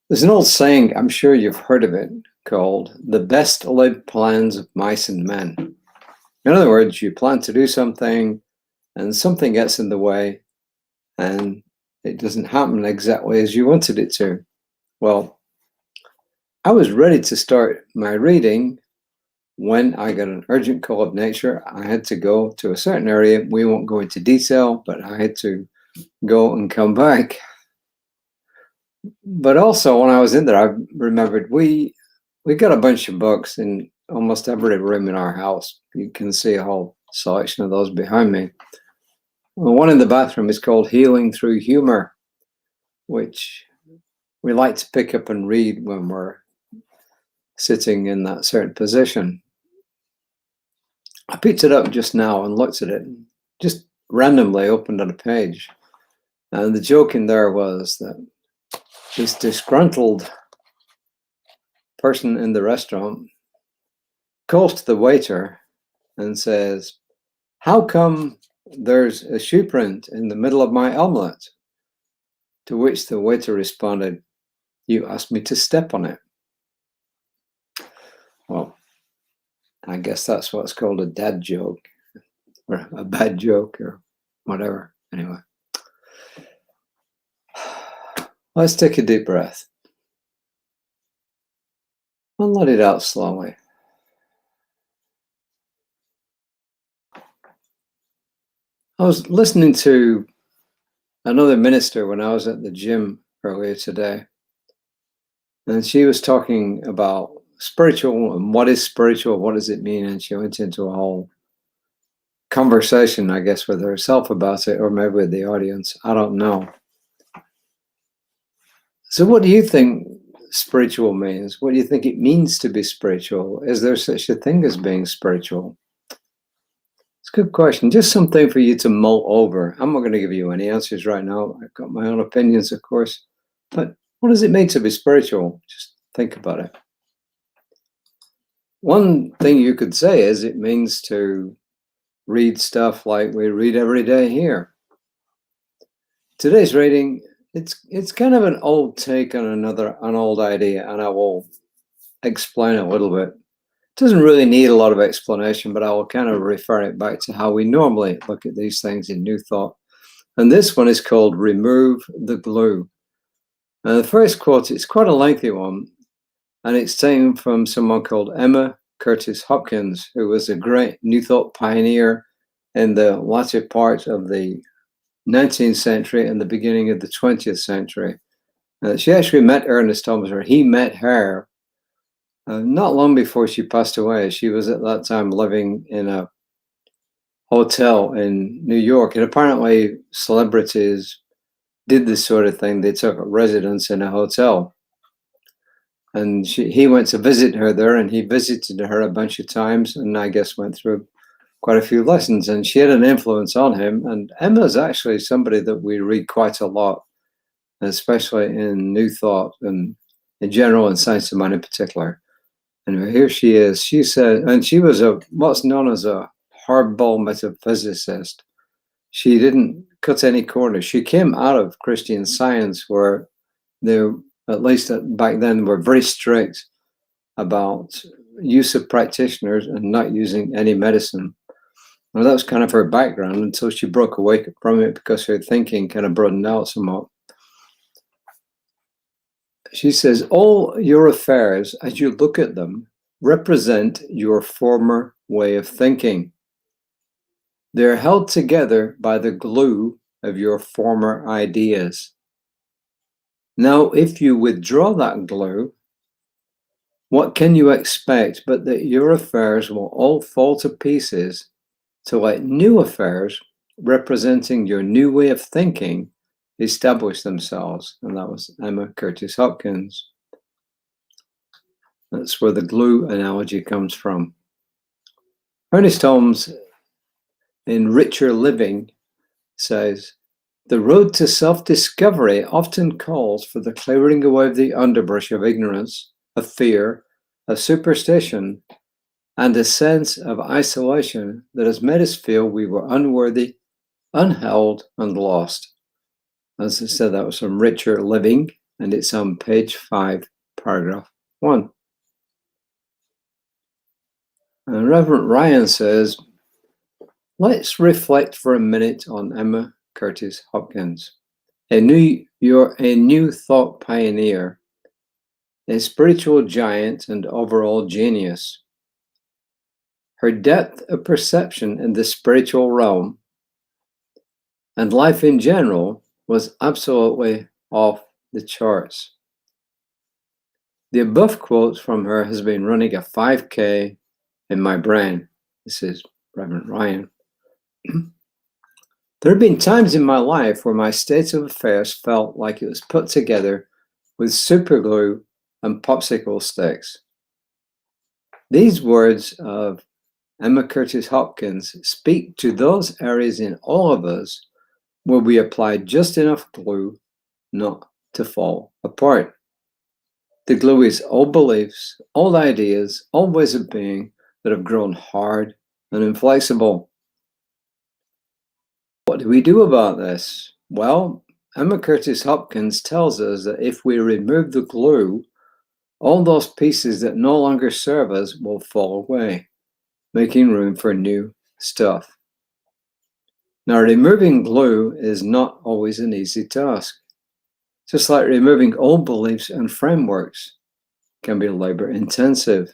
There's an old saying, I'm sure you've heard of it, called the best laid plans of mice and men. In other words, you plan to do something and something gets in the way and it doesn't happen exactly as you wanted it to. Well, I was ready to start my reading when I got an urgent call of nature. I had to go to a certain area. We won't go into detail, but I had to go and come back. But also when I was in there, I remembered we got a bunch of books in almost every room in our house. You can see a whole selection of those behind me. Well, one in the bathroom is called Healing Through Humor, which we like to pick up and read when we're sitting in that certain position. I picked it up just now and looked at it, just randomly opened on a page. And the joke in there was that this disgruntled person in the restaurant calls to the waiter and says, "How come there's a shoe print in the middle of my omelette?" To which the waiter responded, "You asked me to step on it." Well, I guess that's what's called a dad joke or a bad joke or whatever. Anyway, let's take a deep breath and let it out slowly. I was listening to another minister when I was at the gym earlier today, and she was talking about spiritual and what is spiritual, what does it mean, and she went into a whole conversation, I guess, with herself about it, or maybe with the audience. I don't know. So what do you think spiritual means? What do you think it means to be spiritual? Is there such a thing as being spiritual? It's a good question. Just something for you to mull over. I'm not going to give you any answers right now. I've got my own opinions, of course. But what does it mean to be spiritual? Just think about it. One thing you could say is it means to read stuff like we read every day here. Today's reading, it's kind of an old take on an old idea, and I will explain a little bit. It doesn't really need a lot of explanation, but I will kind of refer it back to how we normally look at these things in New Thought. And this one is called Remove the Glue. And the first quote, it's quite a lengthy one, and it's taken from someone called Emma Curtis Hopkins, who was a great New Thought pioneer in the latter part of the 19th century and the beginning of the 20th century. She actually met Ernest Thomas, or he met her not long before she passed away. She was at that time living in a hotel in New York, and apparently celebrities did this sort of thing. They took residence in a hotel, and he went to visit her there, and he visited her a bunch of times, and I guess went through quite a few lessons, and she had an influence on him. And Emma's actually somebody that we read quite a lot, especially in New Thought and in general, and Science of Mind in particular. And here she is. She said, and she was what's known as a hardball metaphysicist. She didn't cut any corners. She came out of Christian Science, where they, at least back then, were very strict about use of practitioners and not using any medicine. Well, that was kind of her background until she broke away from it because her thinking kind of broadened out somewhat. She says, all your affairs, as you look at them, represent your former way of thinking. They're held together by the glue of your former ideas. Now, if you withdraw that glue, what can you expect but that your affairs will all fall to pieces to let new affairs representing your new way of thinking establish themselves? And that was Emma Curtis Hopkins. That's where the glue analogy comes from. Ernest Holmes, in Richer Living, says, the road to self-discovery often calls for the clearing away of the underbrush of ignorance, of fear, of superstition, and a sense of isolation that has made us feel we were unworthy, unheld, and lost. As I said, that was from Richer Living, and it's on page 5, paragraph 1. And Reverend Ryan says, let's reflect for a minute on Emma Curtis Hopkins, a new thought pioneer, a spiritual giant and overall genius. Her depth of perception in the spiritual realm and life in general was absolutely off the charts. The above quote from her has been running a 5K in my brain. This is Reverend Ryan. There have been times in my life where my state of affairs felt like it was put together with super glue and popsicle sticks. These words of Emma Curtis Hopkins speak to those areas in all of us where we applied just enough glue not to fall apart. The glue is old beliefs, old ideas, old ways of being that have grown hard and inflexible. What do we do about this? Well, Emma Curtis Hopkins tells us that if we remove the glue, all those pieces that no longer serve us will fall away, making room for new stuff. Now, removing glue is not always an easy task. Just like removing old beliefs and frameworks can be labor intensive.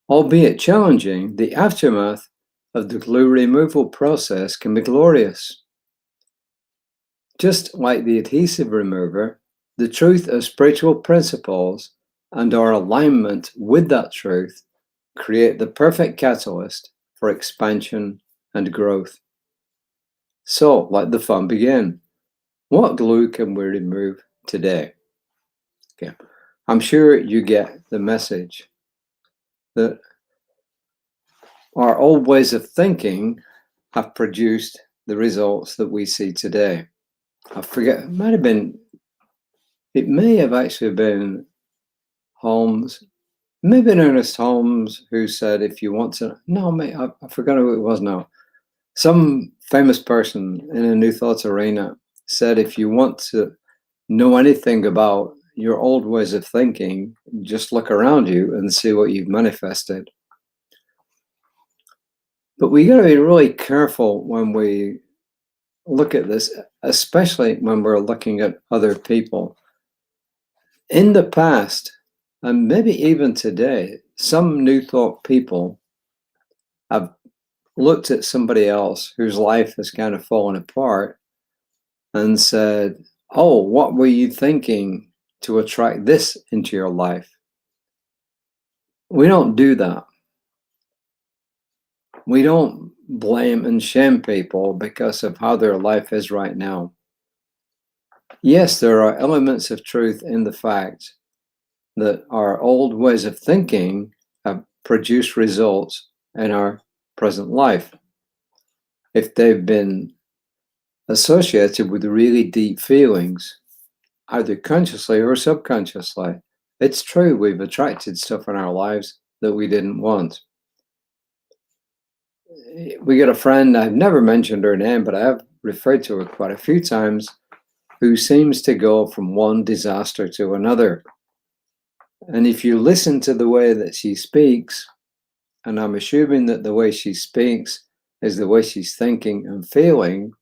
Albeit challenging, the aftermath of the glue removal process can be glorious. Just like the adhesive remover, the truth of spiritual principles and our alignment with that truth create the perfect catalyst for expansion and growth. So, let the fun begin. What glue can we remove today? Okay. I'm sure you get the message that our old ways of thinking have produced the results that we see today. I forget, it may have actually been Holmes, maybe Ernest Holmes, who said, if you want to, no, mate, I forgot who it was now. Some famous person in a New Thought arena said, if you want to know anything about your old ways of thinking, just look around you and see what you've manifested. But we got to be really careful when we look at this, especially when we're looking at other people. In the past, and maybe even today, some New Thought people have looked at somebody else whose life has kind of fallen apart and said, oh, what were you thinking to attract this into your life? We don't do that. We don't blame and shame people because of how their life is right now. Yes, there are elements of truth in the fact that our old ways of thinking have produced results in our present life. If they've been associated with really deep feelings, either consciously or subconsciously, it's true we've attracted stuff in our lives that we didn't want. We got a friend, I've never mentioned her name, but I have referred to her quite a few times, who seems to go from one disaster to another. And if you listen to the way that she speaks, and I'm assuming that the way she speaks is the way she's thinking and feeling,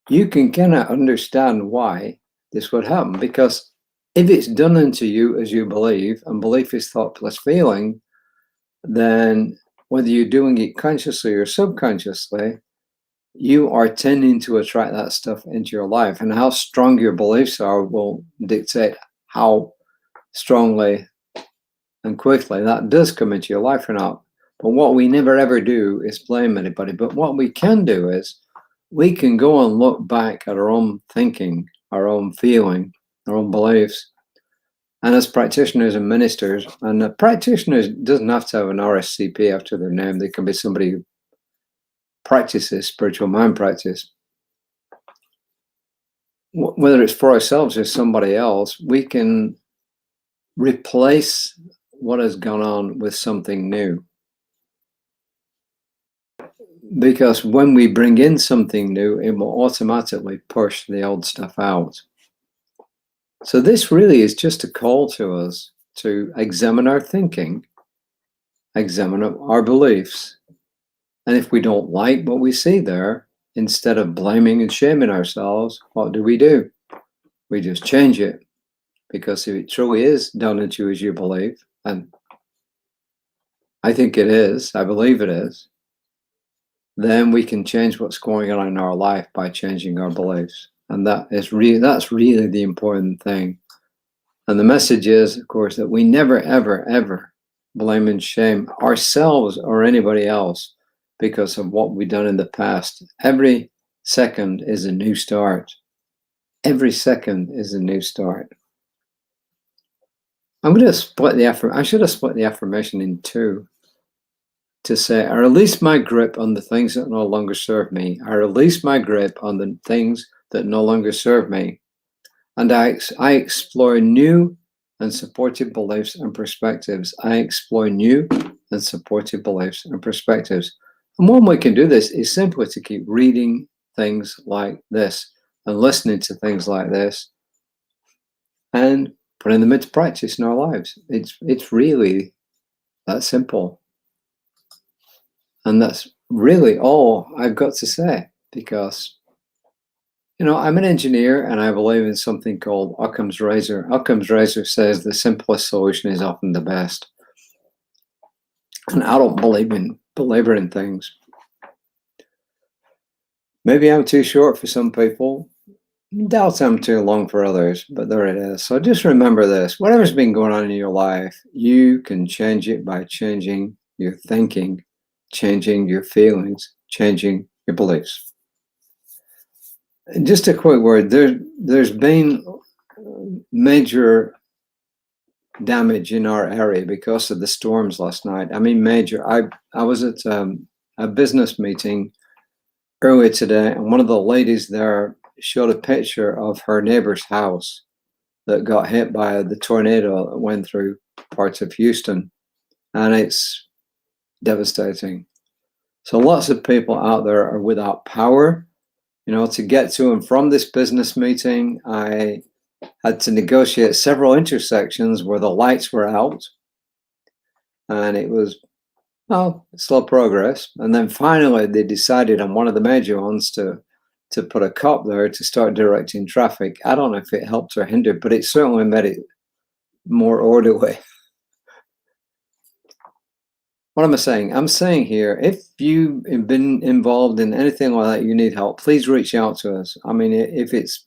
you can kind of understand why this would happen. Because if it's done unto you as you believe, and belief is thought plus feeling, then whether you're doing it consciously or subconsciously, you are tending to attract that stuff into your life. And how strong your beliefs are will dictate how strongly and quickly that does come into your life or not. But what we never ever do is blame anybody. But what we can do is we can go and look back at our own thinking, our own feeling, our own beliefs. And as practitioners and ministers, and a practitioner doesn't have to have an RSCP after their name. They can be somebody who practices spiritual mind practice. Whether it's for ourselves or somebody else, we can replace what has gone on with something new. Because when we bring in something new, it will automatically push the old stuff out. So this really is just a call to us to examine our thinking, examine our beliefs. And if we don't like what we see there, instead of blaming and shaming ourselves, what do? We just change it. Because if it truly is done into as you believe, and I think it is, I believe it is, then we can change what's going on in our life by changing our beliefs. And that's really the important thing. And the message is, of course, that we never, ever, ever blame and shame ourselves or anybody else because of what we've done in the past. Every second is a new start. Every second is a new start. I'm going to split the I should have split the affirmation in two. To say, I release my grip on the things that no longer serve me. I release my grip on the things that no longer serve me. And I explore new and supportive beliefs and perspectives. I explore new and supportive beliefs and perspectives. And one way we can do this is simply to keep reading things like this and listening to things like this and putting them into practice in our lives. It's really that simple. And that's really all I've got to say, because, I'm an engineer and I believe in something called Occam's razor. Occam's razor says the simplest solution is often the best. And I don't belabor in things. Maybe I'm too short for some people. Doubt I'm too long for others, but there it is. So just remember this. Whatever's been going on in your life, you can change it by changing your thinking, changing your feelings, changing your beliefs. And just a quick word, there's been major damage in our area because of the storms last night. I mean, major. I was at a business meeting earlier today, and one of the ladies there showed a picture of her neighbor's house that got hit by the tornado that went through parts of Houston, and it's devastating. So lots of people out there are without power. To get to and from this business meeting, I had to negotiate several intersections where the lights were out, and it was, slow progress. And then finally they decided on one of the major ones to put a cop there to start directing traffic. I don't know if it helped or hindered, but it certainly made it more orderly. What am I saying? I'm saying here, if you've been involved in anything like that, you need help, please reach out to us. I mean, if it's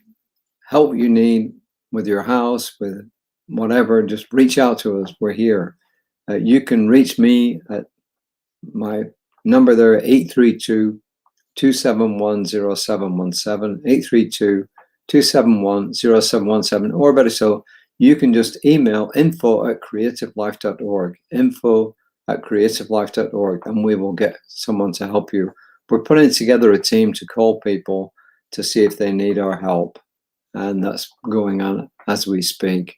help you need with your house, with whatever, just reach out to us. We're here. You can reach me at my number there, 832-271-0717, 832-271-0717, or better so, you can just email info@creativelife.org, info@creativelife.org, and we will get someone to help you. We're putting together a team to call people to see if they need our help, and that's going on as we speak.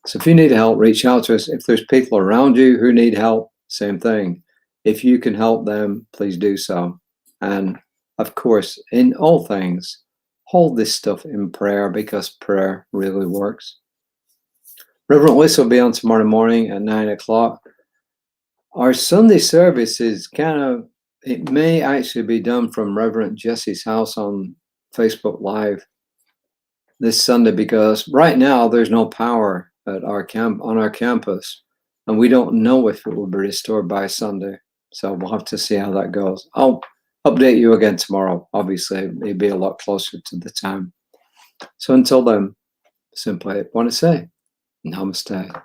So if you need help, reach out to us. If there's people around you who need help, same thing. If you can help them, please do so. And of course, in all things, hold this stuff in prayer, because prayer really works. Reverend Lisa will be on tomorrow morning at 9 o'clock. Our Sunday service is it may actually be done from Reverend Jesse's house on Facebook Live this Sunday, because right now there's no power at on our campus, and we don't know if it will be restored by Sunday. So we'll have to see how that goes. I'll update you again tomorrow. Obviously, it'll be a lot closer to the time. So until then, simply want to say, Namaste.